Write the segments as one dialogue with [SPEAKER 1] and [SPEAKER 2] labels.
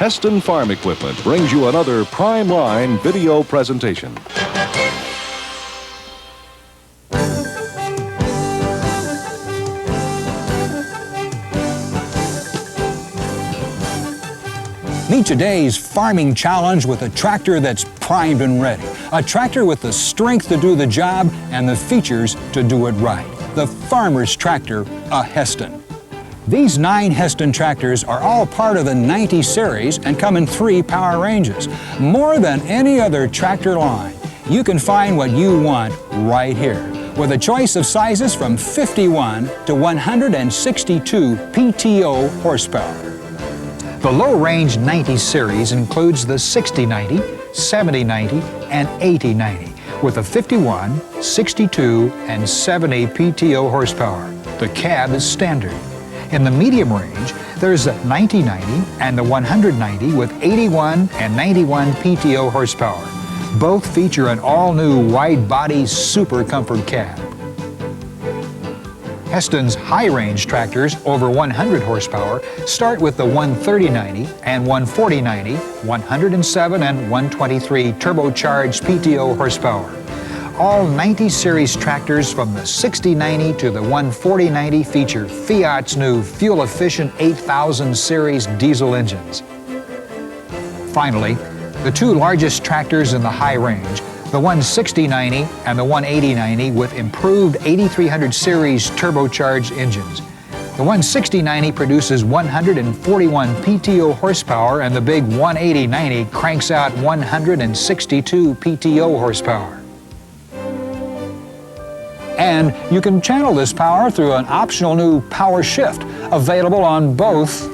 [SPEAKER 1] Hesston Farm Equipment brings you another Prime Line video presentation.
[SPEAKER 2] Meet today's farming challenge with a tractor that's primed and ready. A tractor with the strength to do the job and the features to do it right. The farmer's tractor, a Hesston. These 9 Hesston tractors are all part of the 90 series and come in 3 power ranges. More than any other tractor line, you can find what you want right here, with a choice of sizes from 51 to 162 PTO horsepower. The low-range 90 series includes the 6090, 7090, and 8090, with a 51, 62, and 70 PTO horsepower. The cab is standard. In the medium range, there's the 9090 and the 190 with 81 and 91 PTO horsepower. Both feature an all-new wide-body Super Comfort cab. Hesston's high-range tractors over 100 horsepower start with the 13090 and 14090, 107 and 123 turbocharged PTO horsepower. All 90 series tractors from the 6090 to the 14090 feature Fiat's new fuel-efficient 8000 series diesel engines. Finally, the 2 largest tractors in the high range, the 16090 and the 18090 with improved 8300 series turbocharged engines. The 16090 produces 141 PTO horsepower and the big 18090 cranks out 162 PTO horsepower. And you can channel this power through an optional new power shift available on both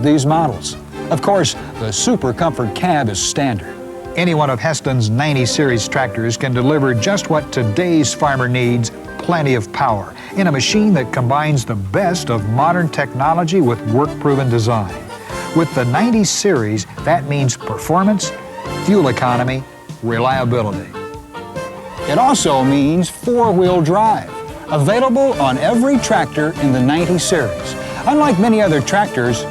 [SPEAKER 2] these models. Of course, the Super Comfort cab is standard. Any one of Hesston's 90 series tractors can deliver just what today's farmer needs, plenty of power, in a machine that combines the best of modern technology with work-proven design. With the 90 series, that means performance, fuel economy, reliability. It also means 4-wheel drive, available on every tractor in the 90 series. Unlike many other tractors,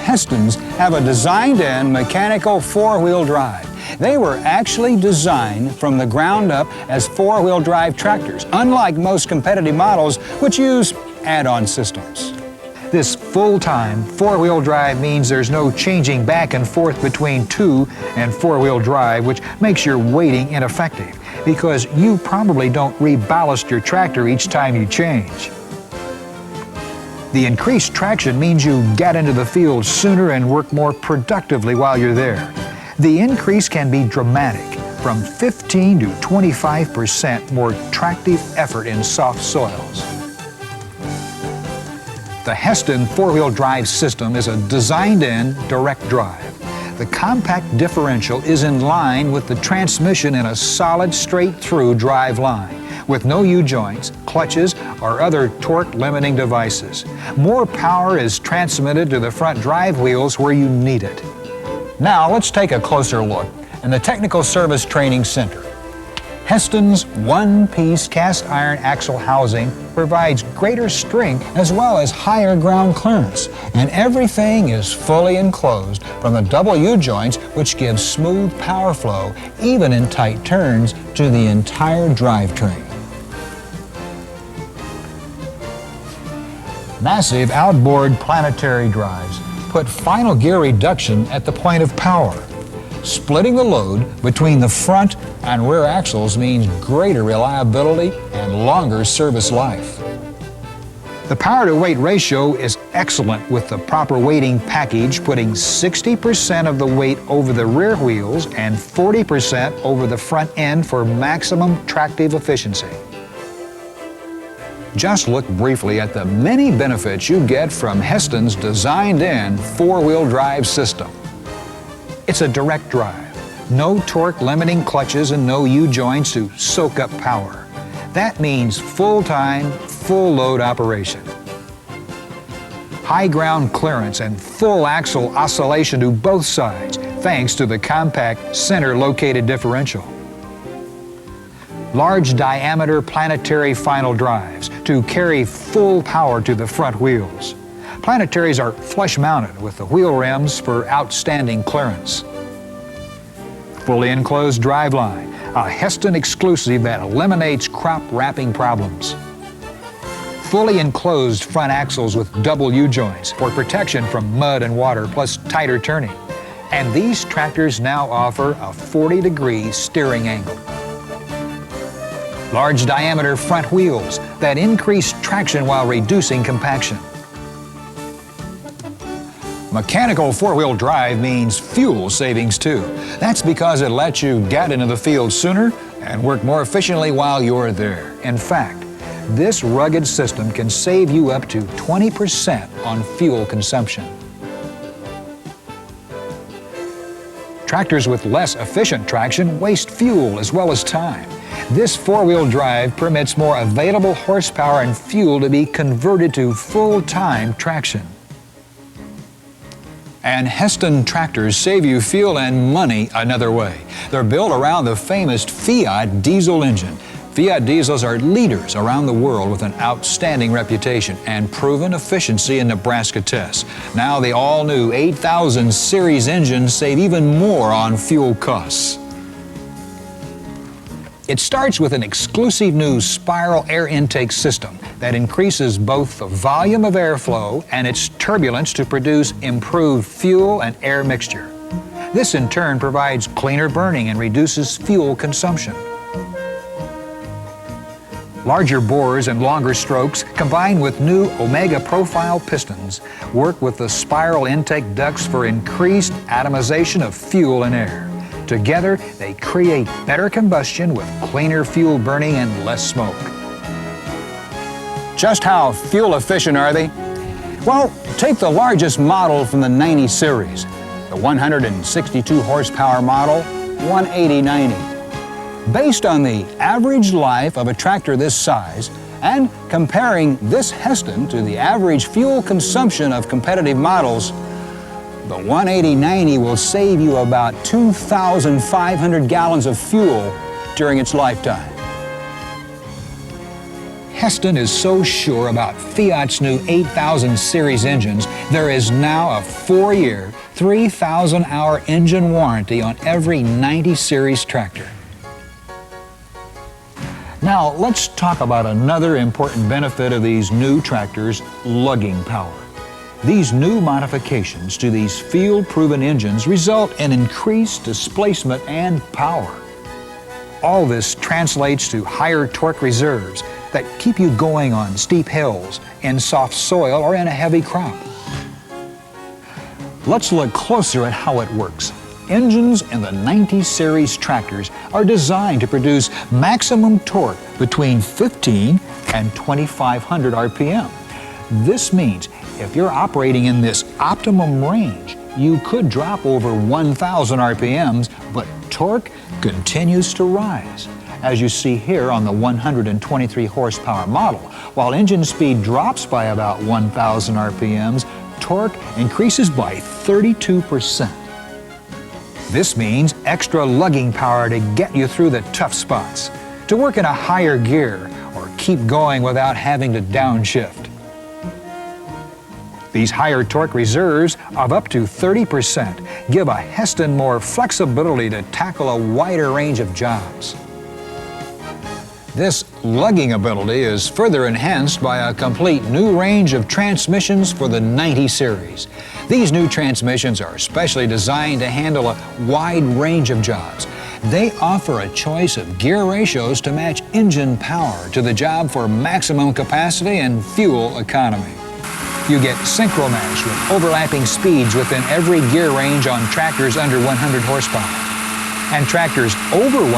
[SPEAKER 2] Hesston's have a designed-in mechanical 4-wheel drive. They were actually designed from the ground up as 4-wheel drive tractors, unlike most competitive models which use add-on systems. This full-time 4-wheel drive means there's no changing back and forth between 2 and 4-wheel drive, which makes your waiting ineffective, because you probably don't reballast your tractor each time you change. The increased traction means you get into the field sooner and work more productively while you're there. The increase can be dramatic, from 15 to 25% more tractive effort in soft soils. The Hesston 4-wheel drive system is a designed-in direct drive. The compact differential is in line with the transmission in a solid straight-through drive line, with no U-joints, clutches, or other torque-limiting devices. More power is transmitted to the front drive wheels where you need it. Now let's take a closer look in the Technical Service Training Center. Hesston's one-piece cast iron axle housing provides greater strength as well as higher ground clearance, and everything is fully enclosed from the double U-joints, which gives smooth power flow even in tight turns to the entire drivetrain. Massive outboard planetary drives put final gear reduction at the point of power. Splitting the load between the front and rear axles means greater reliability and longer service life. The power-to-weight ratio is excellent with the proper weighting package, putting 60% of the weight over the rear wheels and 40% over the front end for maximum tractive efficiency. Just look briefly at the many benefits you get from Hesston's designed-in 4-wheel drive system. It's a direct drive, no torque-limiting clutches and no U-joints to soak up power. That means full-time, full-load operation. High ground clearance and full axle oscillation to both sides, thanks to the compact center-located differential. Large diameter planetary final drives to carry full power to the front wheels. Planetaries are flush-mounted with the wheel rims for outstanding clearance. Fully enclosed driveline, a Hesston exclusive that eliminates crop wrapping problems. Fully enclosed front axles with double U-joints for protection from mud and water, plus tighter turning. And these tractors now offer a 40-degree steering angle. Large diameter front wheels that increase traction while reducing compaction. Mechanical four-wheel drive means fuel savings too. That's because it lets you get into the field sooner and work more efficiently while you're there. In fact, this rugged system can save you up to 20% on fuel consumption. Tractors with less efficient traction waste fuel as well as time. This four-wheel drive permits more available horsepower and fuel to be converted to full-time traction. And Hesston tractors save you fuel and money another way. They're built around the famous Fiat diesel engine. Fiat diesels are leaders around the world with an outstanding reputation and proven efficiency in Nebraska tests. Now the all-new 8000 series engines save even more on fuel costs. It starts with an exclusive new spiral air intake system that increases both the volume of airflow and its turbulence to produce improved fuel and air mixture. This in turn provides cleaner burning and reduces fuel consumption. Larger bores and longer strokes combined with new Omega profile pistons work with the spiral intake ducts for increased atomization of fuel and air. Together, they create better combustion with cleaner fuel burning and less smoke. Just how fuel efficient are they? Well, take the largest model from the 90 series, the 162 horsepower model 18090. Based on the average life of a tractor this size and comparing this Hesston to the average fuel consumption of competitive models, the 18090 will save you about 2,500 gallons of fuel during its lifetime. Hesston is so sure about Fiat's new 8000 series engines, there is now a 4-year, 3,000-hour engine warranty on every 90 series tractor. Now, let's talk about another important benefit of these new tractors, lugging power. These new modifications to these field-proven engines result in increased displacement and power. All this translates to higher torque reserves that keep you going on steep hills, in soft soil, or in a heavy crop. Let's look closer at how it works. Engines in the 90 series tractors are designed to produce maximum torque between 15 and 2,500 RPM. This means if you're operating in this optimum range, you could drop over 1,000 RPMs, but torque continues to rise, as you see here on the 123 horsepower model. While engine speed drops by about 1,000 RPMs, torque increases by 32%. This means extra lugging power to get you through the tough spots, to work in a higher gear, or keep going without having to downshift. These higher torque reserves of up to 30% give a Hesston more flexibility to tackle a wider range of jobs. This lugging ability is further enhanced by a complete new range of transmissions for the 90 series. These new transmissions are specially designed to handle a wide range of jobs. They offer a choice of gear ratios to match engine power to the job for maximum capacity and fuel economy. You get synchro-mesh with overlapping speeds within every gear range on tractors under 100 horsepower. And tractors over 100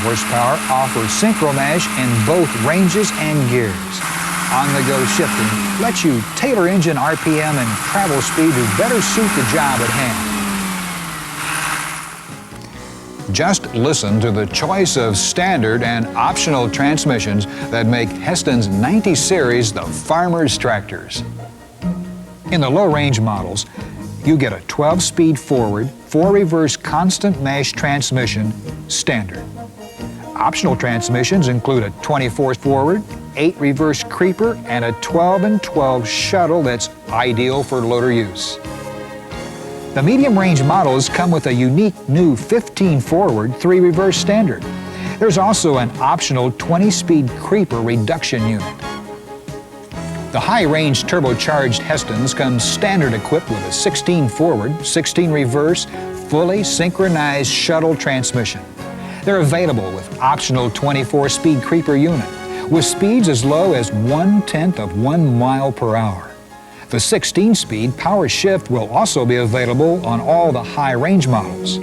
[SPEAKER 2] horsepower offer synchro-mesh in both ranges and gears. On-the-go shifting lets you tailor engine RPM and travel speed to better suit the job at hand. Just listen to the choice of standard and optional transmissions that make Hesston's 90 series the farmer's tractors. In the low-range models, you get a 12-speed forward, 4-reverse constant mesh transmission standard. Optional transmissions include a 24 forward, 8 reverse creeper and a 12 and 12 shuttle that's ideal for loader use. The medium-range models come with a unique new 15 forward, 3 reverse standard. There's also an optional 20-speed creeper reduction unit. The high-range turbocharged Hestons come standard equipped with a 16 forward, 16 reverse, fully synchronized shuttle transmission. They're available with optional 24-speed creeper unit, with speeds as low as 1/10 of 1 mile per hour. The 16-speed power shift will also be available on all the high-range models.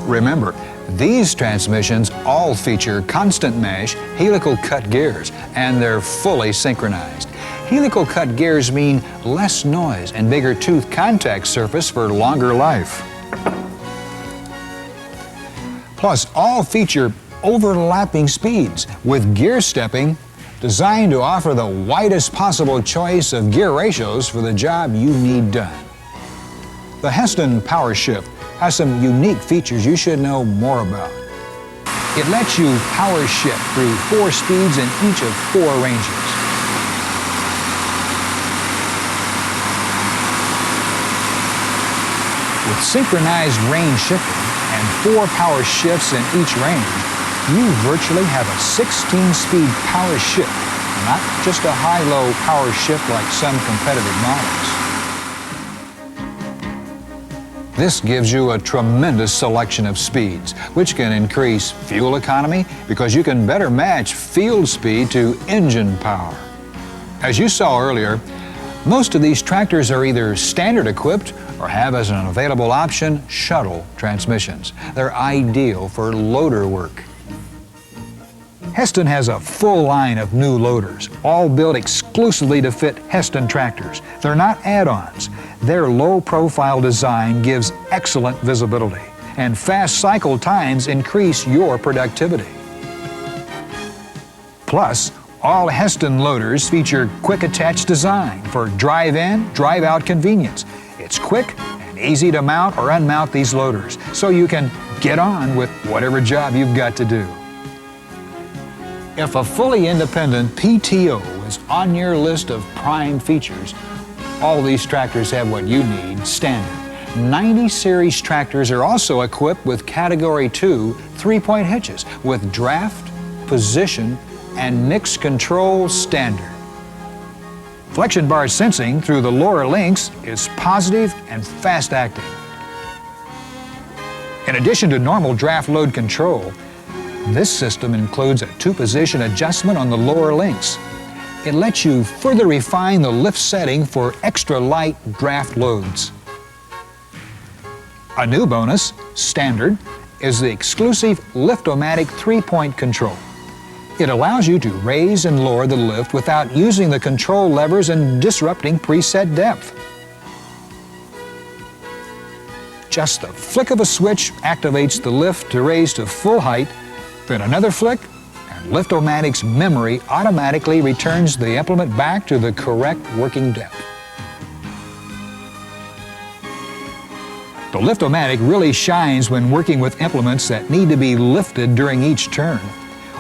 [SPEAKER 2] Remember, these transmissions all feature constant mesh helical cut gears, and they're fully synchronized. Helical cut gears mean less noise and bigger tooth contact surface for longer life. Plus, all feature overlapping speeds with gear stepping designed to offer the widest possible choice of gear ratios for the job you need done. The Hesston Power Shift has some unique features you should know more about. It lets you power shift through 4 speeds in each of 4 ranges. With synchronized range shifting and 4 power shifts in each range, you virtually have a 16-speed power shift, not just a high-low power shift like some competitive models. This gives you a tremendous selection of speeds, which can increase fuel economy because you can better match field speed to engine power. As you saw earlier, most of these tractors are either standard equipped or have as an available option shuttle transmissions. They're ideal for loader work. Hesston has a full line of new loaders, all built exclusively to fit Hesston tractors. They're not add-ons. Their low-profile design gives excellent visibility, and fast cycle times increase your productivity. Plus, all Hesston loaders feature quick attach design for drive-in, drive-out convenience. It's quick and easy to mount or unmount these loaders, so you can get on with whatever job you've got to do. If a fully independent PTO is on your list of prime features, all these tractors have what you need standard. 90 series tractors are also equipped with Category 2 3-point hitches with draft, position, and mix control standard. Flexion bar sensing through the lower links is positive and fast acting. In addition to normal draft load control, this system includes a 2-position adjustment on the lower links. It lets you further refine the lift setting for extra light draft loads. A new bonus, standard, is the exclusive Lift-o-matic 3-point control. It allows you to raise and lower the lift without using the control levers and disrupting preset depth. Just the flick of a switch activates the lift to raise to full height, then another flick, and Lift-o-matic's memory automatically returns the implement back to the correct working depth. The Lift-o-matic really shines when working with implements that need to be lifted during each turn.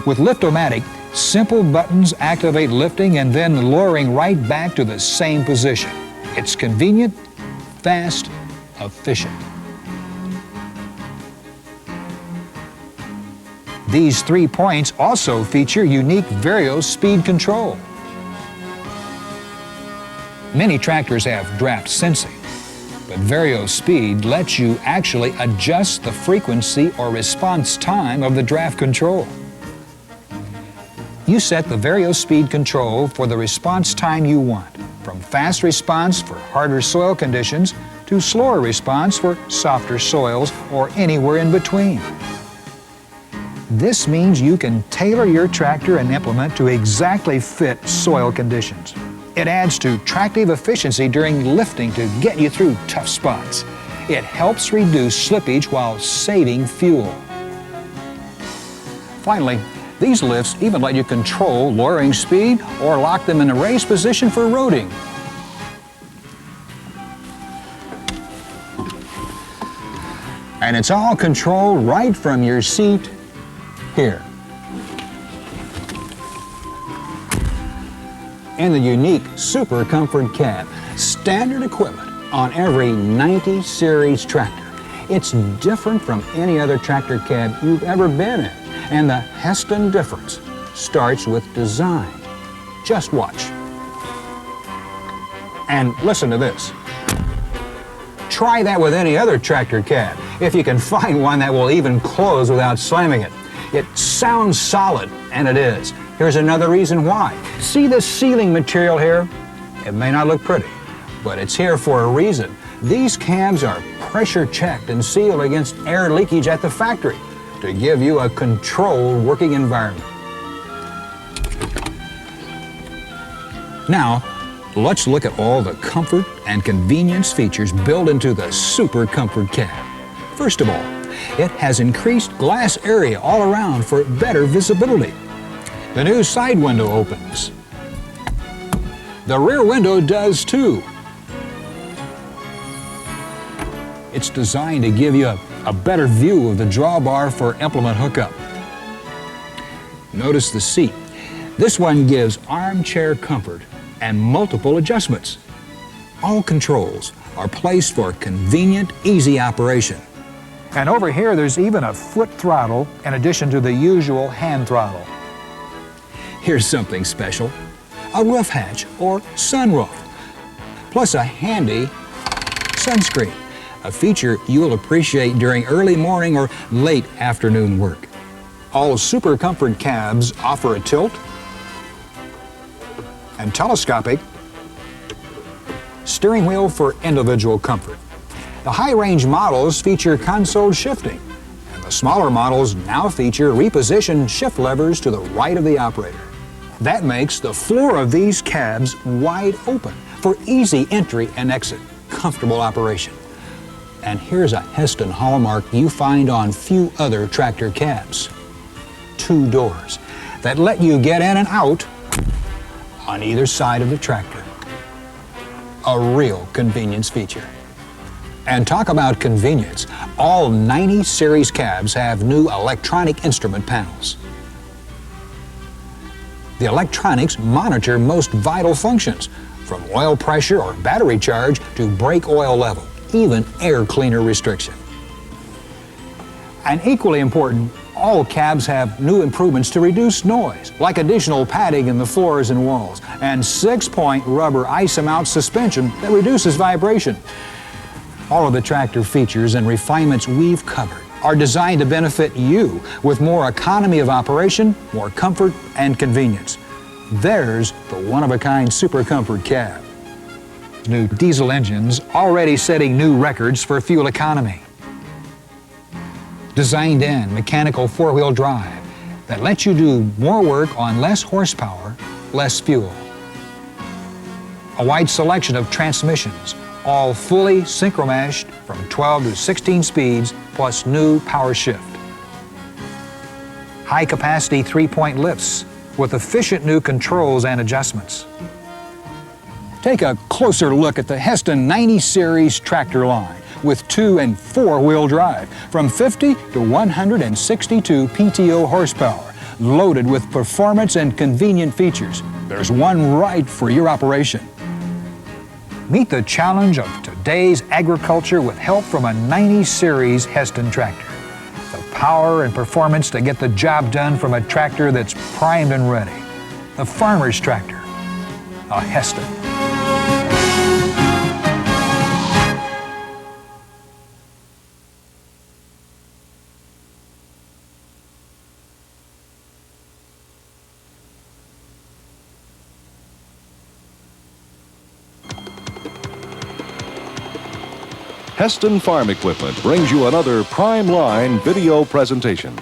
[SPEAKER 2] With Lift-o-matic, simple buttons activate lifting and then lowering right back to the same position. It's convenient, fast, efficient. These 3 points also feature unique Vario speed control. Many tractors have draft sensing, but Vario speed lets you actually adjust the frequency or response time of the draft control. You set the Vario speed control for the response time you want, from fast response for harder soil conditions to slower response for softer soils or anywhere in between. This means you can tailor your tractor and implement to exactly fit soil conditions. It adds to tractive efficiency during lifting to get you through tough spots. It helps reduce slippage while saving fuel. Finally, these lifts even let you control lowering speed or lock them in a raised position for roading. And it's all controlled right from your seat here. in the unique Super Comfort cab, standard equipment on every 90 series tractor. It's different from any other tractor cab you've ever been in, and the Hesston difference starts with design. Just watch. And listen to this. Try that with any other tractor cab, if you can find one that will even close without slamming it. It sounds solid, and it is. Here's another reason why. See this sealing material here? It may not look pretty, but it's here for a reason. These cabs are pressure checked and sealed against air leakage at the factory to give you a controlled working environment. Now, let's look at all the comfort and convenience features built into the Super Comfort cab. First of all, it has increased glass area all around for better visibility. The new side window opens. The rear window does too. It's designed to give you a better view of the drawbar for implement hookup. Notice the seat. This one gives armchair comfort and multiple adjustments. All controls are placed for convenient, easy operation.
[SPEAKER 3] And over here, there's even a foot throttle in addition to the usual hand throttle.
[SPEAKER 2] Here's something special, a roof hatch or sunroof, plus a handy sunscreen, a feature you'll appreciate during early morning or late afternoon work. All Super Comfort cabs offer a tilt and telescopic steering wheel for individual comfort. The high-range models feature console shifting, and the smaller models now feature repositioned shift levers to the right of the operator. That makes the floor of these cabs wide open for easy entry and exit, comfortable operation. And here's a Hesston hallmark you find on few other tractor cabs. 2 doors that let you get in and out on either side of the tractor. A real convenience feature. And talk about convenience, all 90 series cabs have new electronic instrument panels. The electronics monitor most vital functions, from oil pressure or battery charge to brake oil level, even air cleaner restriction. And equally important, all cabs have new improvements to reduce noise, like additional padding in the floors and walls, and 6-point rubber ice-mount suspension that reduces vibration. All of the tractor features and refinements we've covered are designed to benefit you with more economy of operation, more comfort, and convenience. There's the one-of-a-kind Super Comfort cab. New diesel engines already setting new records for fuel economy. Designed in mechanical 4-wheel drive that lets you do more work on less horsepower, less fuel. A wide selection of transmissions, all fully synchro-meshed from 12 to 16 speeds, plus new power shift. High-capacity 3-point lifts with efficient new controls and adjustments. Take a closer look at the Hesston 90 series tractor line with 2- and 4-wheel drive from 50 to 162 PTO horsepower, loaded with performance and convenient features. There's one right for your operation. Meet the challenge of today's agriculture with help from a 90 series Hesston tractor. The power and performance to get the job done from a tractor that's primed and ready. The farmer's tractor, a Hesston.
[SPEAKER 1] Hesston Farm Equipment brings you another Prime Line video presentation.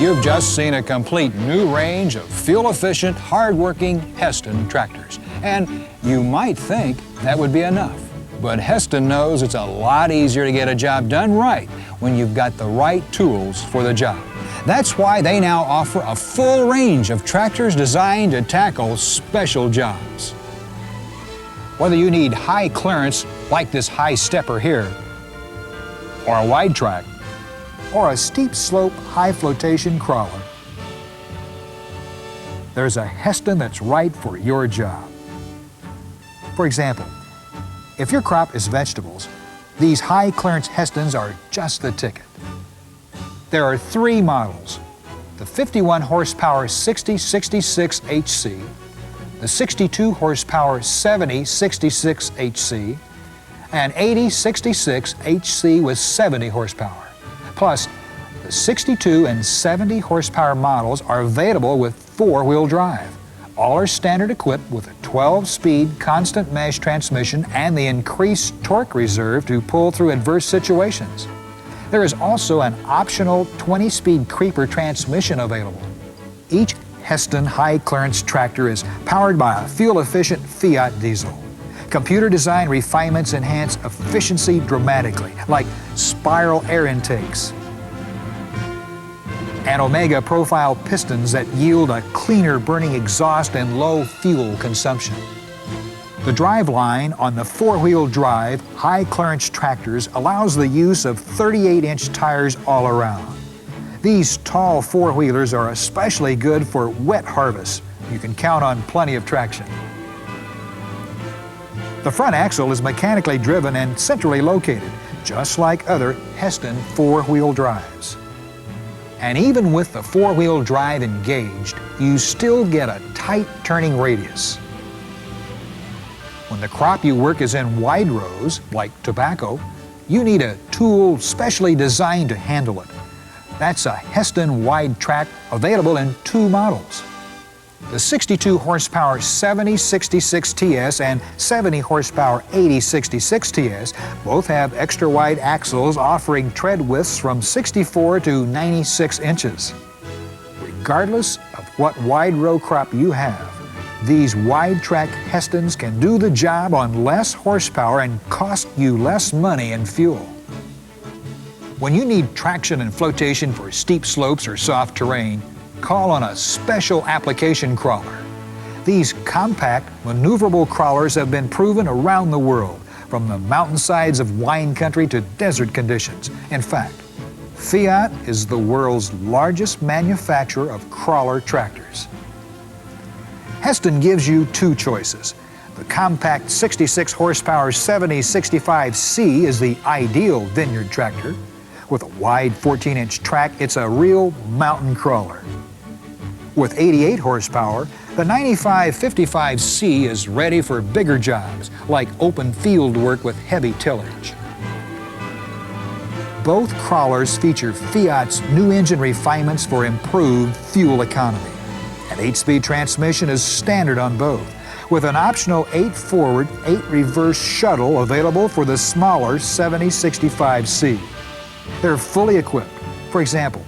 [SPEAKER 2] You've just seen a complete new range of fuel-efficient, hard-working Hesston tractors. And you might think that would be enough. But Hesston knows it's a lot easier to get a job done right when you've got the right tools for the job. That's why they now offer a full range of tractors designed to tackle special jobs. Whether you need high clearance, like this high stepper here, or a wide track,
[SPEAKER 3] or a steep slope high flotation crawler, there's a Hesston that's right for your job. For example, if your crop is vegetables, these high clearance Hestons are just the ticket. There are 3 models: the 51 horsepower 6066HC, the 62 horsepower 7066HC, and 8066HC with 70 horsepower. Plus, the 62 and 70 horsepower models are available with 4-wheel drive. All are standard equipped with a 12-speed constant mesh transmission and the increased torque reserve to pull through adverse situations. There is also an optional 20-speed creeper transmission available. Each Hesston high-clearance tractor is powered by a fuel-efficient Fiat diesel. Computer design refinements enhance efficiency dramatically, like spiral air intakes and Omega profile pistons that yield a cleaner burning exhaust and low fuel consumption. The driveline on the 4-wheel drive high-clearance tractors allows the use of 38-inch tires all around. These tall 4-wheelers are especially good for wet harvest. You can count on plenty of traction. The front axle is mechanically driven and centrally located, just like other Hesston 4-wheel drives. And even with the 4-wheel drive engaged, you still get a tight turning radius. When the crop you work is in wide rows, like tobacco, you need a tool specially designed to handle it. That's a Hesston wide track, available in 2 models. The 62 horsepower 7066TS and 70 horsepower 8066TS both have extra wide axles offering tread widths from 64 to 96 inches. Regardless of what wide row crop you have, these wide track Hestons can do the job on less horsepower and cost you less money in fuel. When you need traction and flotation for steep slopes or soft terrain, call on a special application crawler. These compact, maneuverable crawlers have been proven around the world, from the mountainsides of wine country to desert conditions. In fact, Fiat is the world's largest manufacturer of crawler tractors. Hesston gives you 2 choices. The compact 66 horsepower 7065C is the ideal vineyard tractor. With a wide 14-inch track, it's a real mountain crawler. With 88 horsepower, the 9555C is ready for bigger jobs, like open field work with heavy tillage. Both crawlers feature Fiat's new engine refinements for improved fuel economy. An 8-speed transmission is standard on both, with an optional 8-forward, 8-reverse shuttle available for the smaller 7065C. They're fully equipped. For example,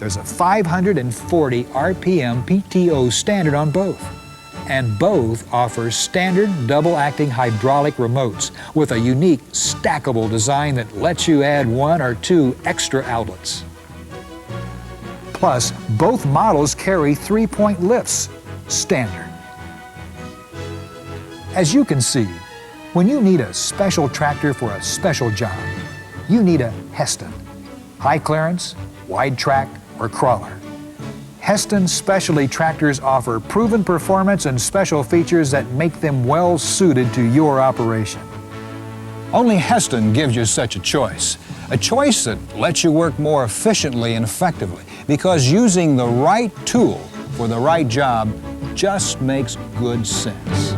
[SPEAKER 3] there's a 540 RPM PTO standard on both, and both offer standard double-acting hydraulic remotes with a unique stackable design that lets you add 1 or 2 extra outlets. Plus, both models carry 3-point lifts, standard. As you can see, when you need a special tractor for a special job, you need a Hesston, high clearance, wide track, or crawler. Hesston Specialty tractors offer proven performance and special features that make them well suited to your operation.
[SPEAKER 2] only Hesston gives you such a choice that lets you work more efficiently and effectively, because using the right tool for the right job just makes good sense.